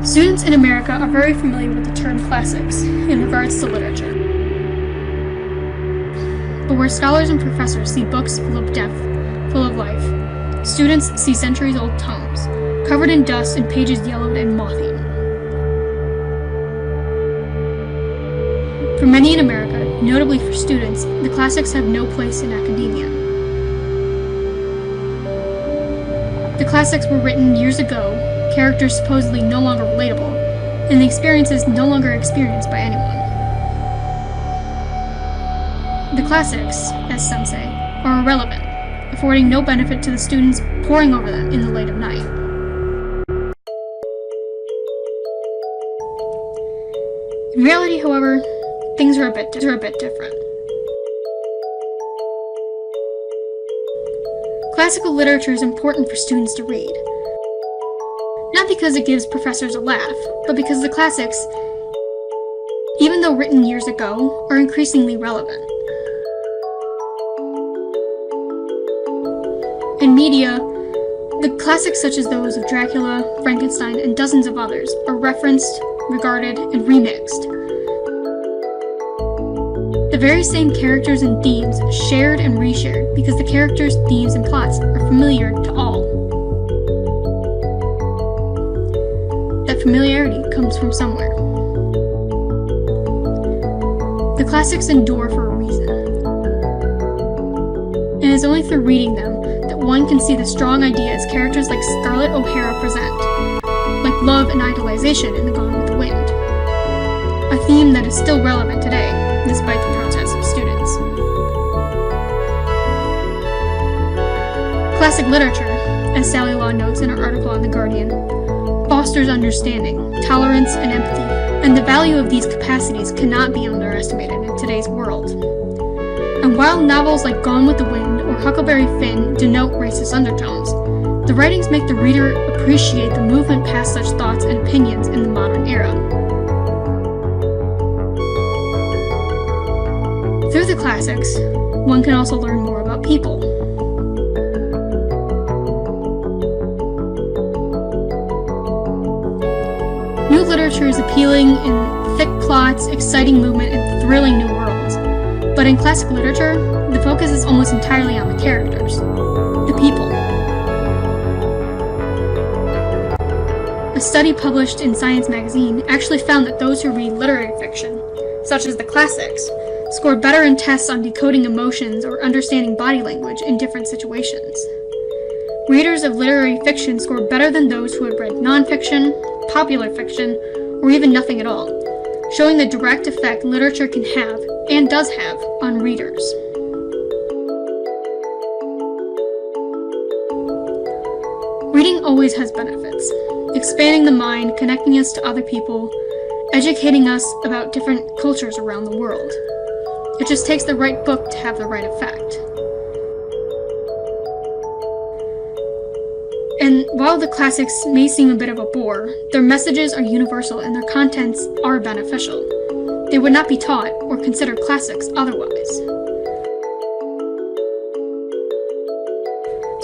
Students in America are very familiar with the term classics in regards to literature. But where scholars and professors see books full of depth, full of life, students see centuries-old tomes, covered in dust and pages yellowed and moth-eaten. For many in America, notably for students, the classics have no place in academia. The classics were written years ago, characters supposedly no longer relatable, and the experiences no longer experienced by anyone. The classics, as some say, are irrelevant, affording no benefit to the students poring over them in the light of night. In reality, however, things are a bit different. Classical literature is important for students to read. Not because it gives professors a laugh, but because the classics, even though written years ago, are increasingly relevant. In media, the classics such as those of Dracula, Frankenstein, and dozens of others are referenced, regarded, and remixed. The very same characters and themes shared and reshared because the characters, themes, and plots are familiar to all. That familiarity comes from somewhere. The classics endure for a reason. And it is only through reading them that one can see the strong ideas characters like Scarlett O'Hara present, like love and idolization in The Gone with the Wind. A theme that is still relevant today, despite the protests of students. Classic literature, as Sally Law notes in her article on The Guardian, fosters understanding, tolerance, and empathy, and the value of these capacities cannot be underestimated in today's world. And while novels like Gone with the Wind or Huckleberry Finn denote racist undertones, the writings make the reader appreciate the movement past such thoughts and opinions in the modern era. Through the classics, one can also learn more about people. New literature is appealing in thick plots, exciting movement, and thrilling new worlds. But in classic literature, the focus is almost entirely on the characters, the people. A study published in Science magazine actually found that those who read literary fiction, such as the classics, scored better in tests on decoding emotions or understanding body language in different situations. Readers of literary fiction scored better than those who had read nonfiction, popular fiction, or even nothing at all, showing the direct effect literature can have, and does have, on readers. Reading always has benefits, expanding the mind, connecting us to other people, educating us about different cultures around the world. It just takes the right book to have the right effect. And while the classics may seem a bit of a bore, their messages are universal and their contents are beneficial. They would not be taught or considered classics otherwise.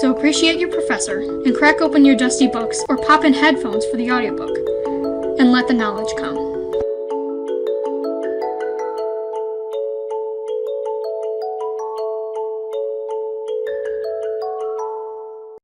So appreciate your professor and crack open your dusty books or pop in headphones for the audiobook, and let the knowledge come.